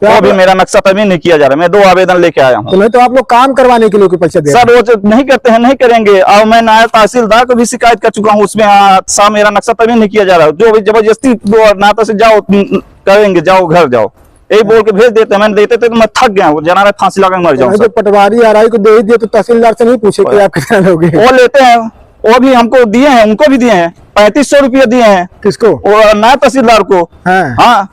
वो भी मेरा नक्शा तभी नहीं किया जा रहा है। मैं 2 आवेदन लेके आया हूँ। तो नहीं तो आप लोग काम करवाने के लिए कोई पैसा दे रहे सर वो जो नहीं करते हैं नहीं करेंगे। और मैं नायब तहसीलदार को भी शिकायत कर चुका हूँ, उसमें साहब मेरा नक्शा तभी नहीं किया जा रहा है। जो भी जबरदस्ती ना तो से जाओ करेंगे, जाओ घर जाओ, यही बोल के भेज देते हैं। मैंने देते थे तो मैं थक गया हूँ, जना फांसी लगा मर जाऊँ। जो पटवारी आरआई को दे ही दिए तो तहसीलदार से नहीं पूछे कि आप कितना लोगे? वो लेते हैं, वो भी हमको दिए हैं, उनको भी दिए हैं 3500 रुपये दिए हैं। किसको? वो नायब तहसीलदार को। हाँ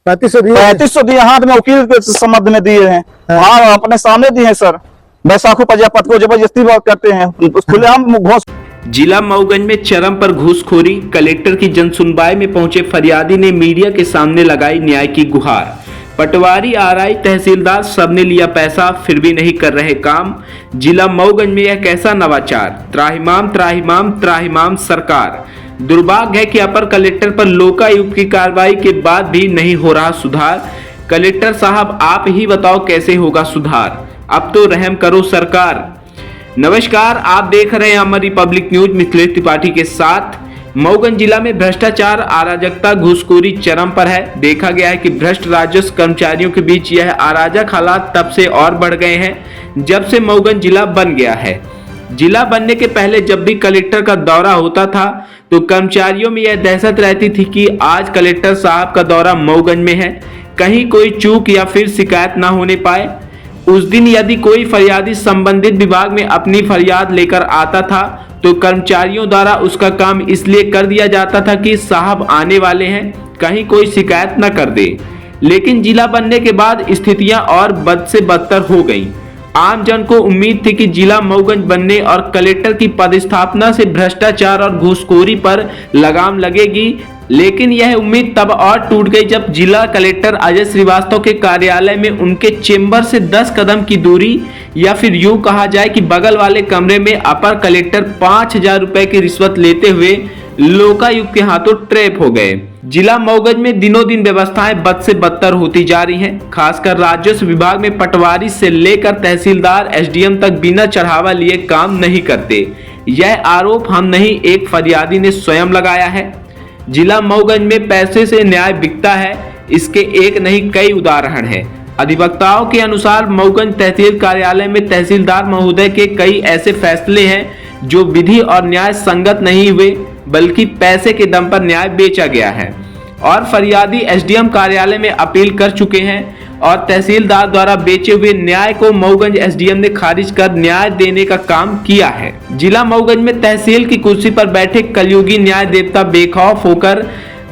3500 दिए? 3500 दिए, हाथ में वकील के संबंध में दिए हैं। हाँ अपने सामने दिए हैं सर। बैसाखू प्रजापति को जबरदस्ती बात करते हैं, खुलेआम घोष। जिला मऊगंज में चरम पर घूसखोरी, कलेक्टर की जनसुनवाई में पहुंचे फरियादी ने मीडिया के सामने लगाई न्याय की गुहार। पटवारी, आरआई, तहसीलदार सबने लिया पैसा फिर भी नहीं कर रहे काम। जिला मऊगंज में यह कैसा नवाचार? त्राहिमाम त्राहिमाम त्राहिमाम सरकार। दुर्भाग्य है कि अपर कलेक्टर पर लोकायुक्त की कार्रवाई के बाद भी नहीं हो रहा सुधार। कलेक्टर साहब आप ही बताओ कैसे होगा सुधार, अब तो रहम करो सरकार। नमस्कार, आप देख रहे हैं अमर रिपब्लिक न्यूज, मिथिलेश त्रिपाठी के साथ। मऊगंज जिला में भ्रष्टाचार, अराजकता, घूसखोरी चरम पर है। देखा गया है कि भ्रष्ट राजस्व कर्मचारियों के बीच यह अराजक हालात तब से और बढ़ गए हैं जब से मऊगंज जिला बन गया है। जिला बनने के पहले जब भी कलेक्टर का दौरा होता था तो कर्मचारियों में यह दहशत रहती थी कि आज कलेक्टर साहब का दौरा मऊगंज में है, कहीं कोई चूक या फिर शिकायत ना होने पाए। उस दिन यदि कोई फरियादी संबंधित विभाग में अपनी फरियाद लेकर आता था तो कर्मचारियों द्वारा उसका काम इसलिए कर दिया जाता था कि साहब आने वाले हैं, कहीं कोई शिकायत न कर दे। लेकिन जिला बनने के बाद स्थितियां और बद से बदतर हो गईं। आम जन को उम्मीद थी कि जिला मऊगंज बनने और कलेक्टर की पदस्थापना से भ्रष्टाचार और घूसखोरी पर लगाम लगेगी, लेकिन यह उम्मीद तब और टूट गई जब जिला कलेक्टर अजय श्रीवास्तव के कार्यालय में उनके चेंबर से 10 कदम की दूरी या फिर यूं कहा जाए कि बगल वाले कमरे में अपर कलेक्टर 5000 रुपए की रिश्वत लेते हुए लोकायुक्त के हाथों ट्रैप हो गए। जिला मऊगंज में दिनों दिन व्यवस्थाएं बद से बदतर होती जा रही हैं। खासकर राजस्व विभाग में पटवारी से लेकर तहसीलदार, एसडीएम तक बिना चढ़ावा लिए काम नहीं करते। यह आरोप हम नहीं, एक फरियादी ने स्वयं लगाया है। जिला मऊगंज में पैसे से न्याय बिकता है, इसके एक नहीं कई उदाहरण हैं। अधिवक्ताओं के अनुसार मऊगंज तहसील कार्यालय में तहसीलदार महोदय के कई ऐसे फैसले हैं जो विधि और न्याय संगत नहीं हुए, बल्कि पैसे के दम पर न्याय बेचा गया है। और फरियादी एसडीएम कार्यालय में अपील कर चुके हैं और तहसीलदार द्वारा बेचे हुए न्याय को मऊगंज एसडीएम ने खारिज कर न्याय देने का काम किया है। जिला मऊगंज में तहसील की कुर्सी पर बैठे कलयुगी न्याय देवता बेखौफ होकर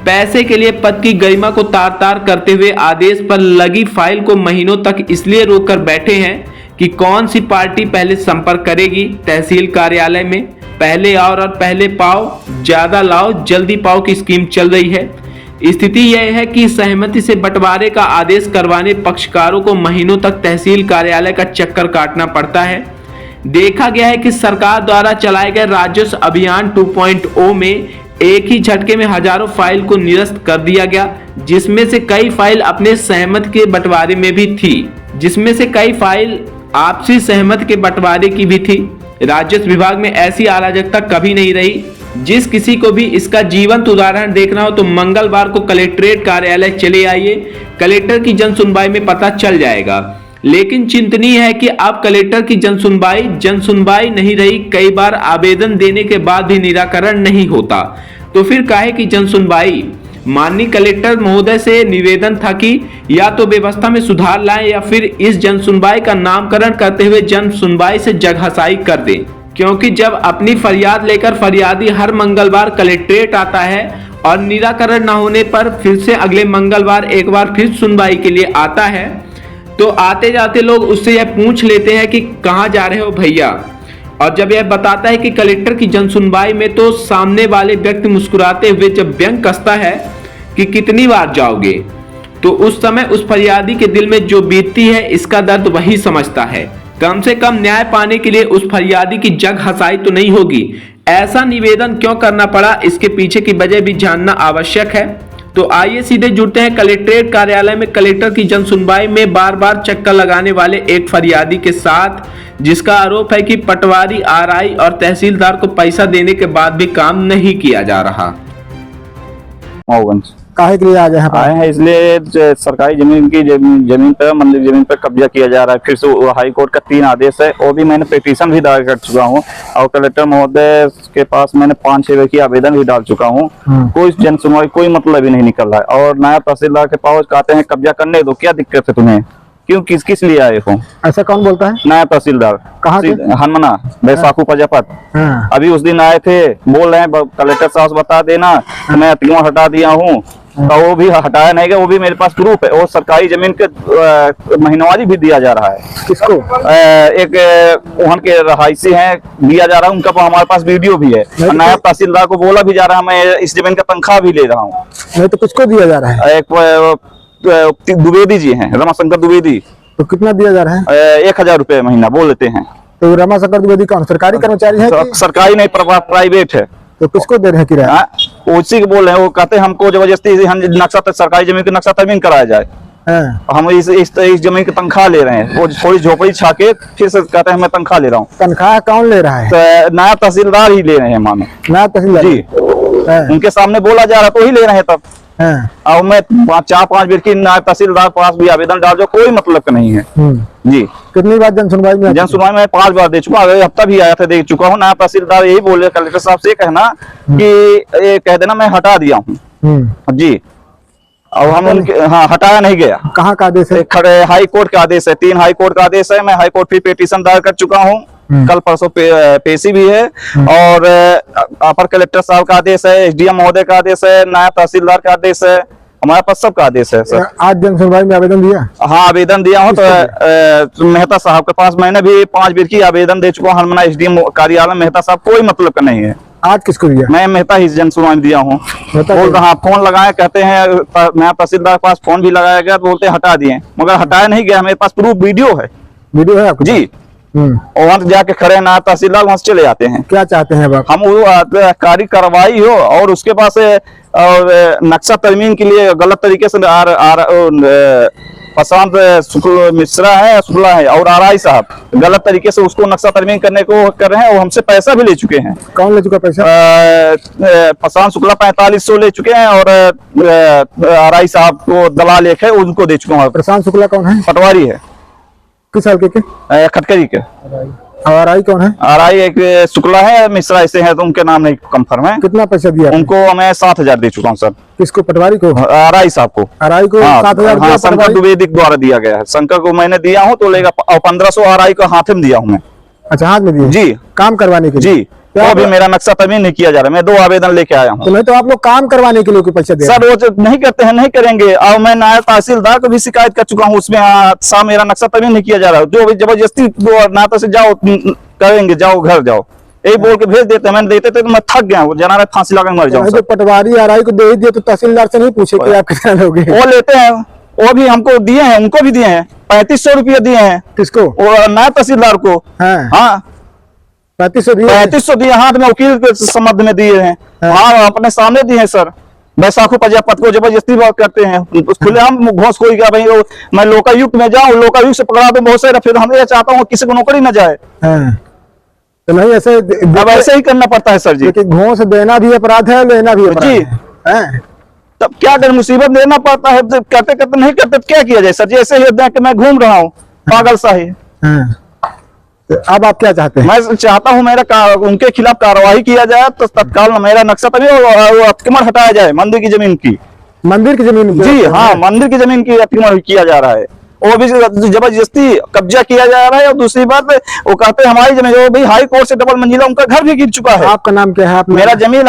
पैसे के लिए पद की गरिमा को तार तार करते हुए आदेश पर लगी फाइल को महीनों तक इसलिए रोककर बैठे हैं कि कौन सी पार्टी पहले संपर्क करेगी तहसील कार्यालय में। पहले आओ और पहले पाओ, ज्यादा लाओ जल्दी पाओ की स्कीम चल रही है। स्थिति यह है कि सहमति से बंटवारे का आदेश करवाने पक्षकारों को महीनों तक तहसील कार्यालय का चक्कर काटना पड़ता है। देखा गया है कि सरकार द्वारा चलाए गए राजस्व अभियान 2.0 में एक ही झटके में हजारों फाइल को निरस्त कर दिया गया, जिसमें से कई फाइल अपने सहमत के बंटवारे में भी थी, जिसमें से कई फाइल आपसी सहमत के बंटवारे की भी थी। राजस्व विभाग में ऐसी अराजकता कभी नहीं रही। जिस किसी को भी इसका जीवंत उदाहरण देखना हो तो मंगलवार को कलेक्ट्रेट कार्यालय चले आइए, कलेक्टर की जनसुनवाई में पता चल जाएगा। लेकिन चिंतनीय है कि अब कलेक्टर की जनसुनवाई नहीं रही। कई बार आवेदन देने के बाद भी निराकरण नहीं होता, तो फिर काहे की जनसुनवाई? माननीय कलेक्टर महोदय से निवेदन था कि या तो व्यवस्था में सुधार लाएं या फिर इस जनसुनवाई का नामकरण करते हुए जनसुनवाई से जगहसाई कर दें, क्योंकि जब अपनी फरियाद लेकर फरियादी हर मंगलवार कलेक्ट्रेट आता है और निराकरण न होने पर फिर से अगले मंगलवार एक बार फिर सुनवाई के लिए आता है, तो आते जाते लोग उससे यह पूछ लेते हैं कि कहाँ जा रहे हो भैया। और जब यह बताता है कि कलेक्टर की जनसुनवाई में, तो सामने वाले व्यक्ति मुस्कुराते हुए जब व्यंग कसता है कि कितनी बार जाओगे, तो उस समय उस फरियादी के दिल में जो बीतती है इसका दर्द वही समझता है। कम से कम न्याय पाने के लिए उस फरियादी की जग हसाई तो नहीं होगी। ऐसा निवेदन क्यों करना पड़ा, इसके पीछे की वजह भी जानना आवश्यक है। तो आइए सीधे जुड़ते हैं कलेक्ट्रेट कार्यालय में कलेक्टर की जनसुनवाई में बार बार चक्कर लगाने वाले एक फरियादी के साथ, जिसका आरोप है कि पटवारी, आरआई और तहसीलदार को पैसा देने के बाद भी काम नहीं किया जा रहा। मऊगंज काहे के लिए आ गए हैं आए हैं इसलिए सरकारी जमीन की जमीन पर, मंदिर जमीन पर कब्जा किया जा रहा है। फिर से हाई कोर्ट का 3 आदेश है, वो भी मैंने पिटीशन भी दायर कर चुका हूँ और कलेक्टर महोदय के पास मैंने 5-6 की आवेदन भी डाल चुका हूँ। कोई जन सुनवाई, कोई मतलब ही नहीं निकल रहा है। और नायब तहसीलदार के पास कहते हैं कब्जा करने दो, क्या दिक्कत है तुम्हें, क्यों, किस लिए आए हो? ऐसा कौन बोलता है? नायब तहसीलदार कहाँ के? हनुमाना बैसाखू प्रजापत। हाँ। अभी उस दिन आए थे, बोल रहे हैं कलेक्टर साहब बता देना, मैं अतिक्रमण हटा दिया हूँ, तो वो भी हटाया नहीं गया। वो भी मेरे पास प्रूफ है। और सरकारी जमीन के महीनवारी भी दिया जा रहा है। किसको? एक वहाँ के रहायशी हैं, दिया जा रहा है उनका, हमारे पास वीडियो भी है। नायब तहसीलदार को बोला भी जा रहा है मैं इस जमीन का तनख्वाह भी ले रहा हूँ। नहीं तो किसको दिया जा रहा है? एक द्विवेदी जी हैं, रमाशंकर द्विवेदी, तो कितना दिया जा रहा है? 1000 रुपये महीना बोल लेते हैं। तो रमाशंकर द्विवेदी कौन, सरकारी कर्मचारी है कि? सरकारी नहीं, प्राइवेट है। तो किसको दे रहे हैं किराया? उसी को बोल रहे हैं, वो कहते हैं हमको जबरदस्ती हम नक्शा, सरकारी जमीन की नक्शा तरमीम कराया जाए। हाँ। हम इस जमीन की तनख्वाह ले रहे हैं। वो थोड़ी झोपड़ी छा के फिर से कहते हैं मैं तनख्वाह ले रहा हूँ। तनख्वाह कौन ले रहा है? तो नायब तहसीलदार ही ले रहे हैं मानो। नायब तहसीलदार जी, हाँ। उनके सामने बोला जा रहा तो ही ले रहे हैं तब। हाँ। और मैं 4-5 बार की नायब तहसीलदार पास भी आवेदन डाल, जो कोई मतलब का नहीं है। जी, कितनी बार जन सुनवाई में? जन सुनवाई में 5 बार दे चुका, अगले हफ्ता भी आया था, दे चुका हूँ। नायब तहसीलदार यही बोल रहे कलेक्टर साहब से कहना कि ये कह देना मैं हटा दिया हूँ। जी, और हम उनके, हाँ, हटाया नहीं गया। कहाँ का आदेश है? खड़े हाई कोर्ट का आदेश है, 3 हाई कोर्ट का आदेश है। मैं हाई कोर्ट भी पिटीशन दायर कर चुका हूँ, कल परसों पेशी भी है। और अपर कलेक्टर साहब का आदेश है, एसडीएम महोदय का आदेश है, नायब तहसीलदार का आदेश है, हमारे पास सबका आदेश है सर। आज जन सुनवाई में आवेदन दिया? हाँ, आवेदन दिया हूँ। तो मेहता साहब के पास मैंने भी 5 बार की आवेदन दे चुका हूँ। हनुमाना एसडीएम कार्यालय, मेहता साहब कोई मतलब का नहीं है। आज किसको दिया? मैं मेहता ही जन सुनवाई में दिया हूँ। बोल रहा फोन लगाए, कहते हैं नायब तहसीलदार के पास फोन भी लगाया गया, तो बोलते हैं हटा दिए, मगर हटाया नहीं गया। मेरे पास प्रूफ वीडियो है। वीडियो है आपके? जी, और वहां जाके खड़े नायब तहसीलदार वहां से चले जाते हैं। क्या चाहते हैं आप? हम वो कार्रवाई हो, और उसके पास और नक्शा तरमीम के लिए गलत तरीके से प्रशांत मिश्रा है, शुक्ला है और आरआई साहब गलत तरीके से उसको नक्शा तरमीम करने को कर रहे हैं, और हमसे पैसा भी ले चुके हैं। कौन ले चुका पैसा? प्रशांत शुक्ला 4500 ले चुके हैं, और आरआई साहब को दलाल एक है, उनको दे चुका हूँ। प्रशांत शुक्ला कौन है? पटवारी है, किस हल्के के? खटकरी के। और आई कौन है? आरआई एक शुक्ला है, मिश्रा ऐसे है, तो उनके नाम नहीं कंफर्म है। कितना पैसा दिया? उनको मैं 7000 दे चुका हूँ सर। किसको? पटवारी को? आरआई साहब को। आरआई को 7000? हाँ, शंकर द्विवेदी द्वारा दिया गया है। शंकर को मैंने दिया हूँ तो लेगा, और 1500 आरआई को हाथ में दिया हूँ मैं। अच्छा, हाथ में दिया? जी, काम करवाने के लिए? जी, तो अभी मेरा नक्शा तरमीम नहीं किया जा रहा। मैं 2 आवेदन लेके आया हूँ। तो नहीं तो आप लोग काम करवाने के लिए कोई पैसा दे? सर वो जो नहीं करते हैं, नहीं करेंगे। और मैं नायब तहसीलदार को भी शिकायत कर चुका हूँ, उसमें साहब मेरा नक्शा तरमीम नहीं किया जा रहा है। जो भी जबरदस्ती नायब से जाओ करेंगे, जाओ घर जाओ, यही बोल के भेज देते हैं। मैंने देते थे तो मैं थक गया, वो जना रहे फांसी लगा मर जाऊँ। तो पटवारी आरआई को दे ही दिए, तो तहसीलदार से नहीं पूछे कि आप कितना लोगे? वो लेते हैं, वो भी हमको दिए हैं, उनको भी दिए हैं। 3500 रुपये दिए हैं। किसको? नायब तहसीलदार को। हाँ, 3500 दिए? 3500 दिए, हाथ में वकील के संबंध में दिए हैं। हाँ, अपने सामने दिए हैं सर। बैसाखू प्रजापत को जबरदस्ती बात करते हैं, खुलेआम घोषखोरी का भाई मैं लोकायुक्त में जाऊँ, लोकायुक्त से पकड़ा तो बहुत सारे, फिर हम ये चाहता हूँ किसी को नौकरी न जाए। तो नहीं, ऐसे अब ऐसे ही करना पड़ता है सर जी। घूस देना भी अपराध है, लेना भी अपराध है। तब क्या कर, मुसीबत देना पड़ता है। करते करते नहीं करते क्या किया जाए सर जी? ऐसे ही कि मैं घूम रहा हूँ पागल सा ही। तो अब आप क्या चाहते हैं? मैं चाहता हूँ मेरा उनके खिलाफ कार्रवाई किया जाए, तो तत्काल मेरा नक्शा तरमीम और अतिक्रमण हटाया जाए मंदिर की जमीन की। मंदिर की जमीन? जी हाँ, मंदिर की जमीन की अतिक्रमण किया जा रहा है, वो भी जबरदस्ती कब्जा किया जा रहा है। और दूसरी बात, वो कहते हैं हमारी जमीन, जो भी हाई कोर्ट से डबल मंजिला उनका घर भी गिर चुका है। आपका नाम क्या है? मेरा जमीन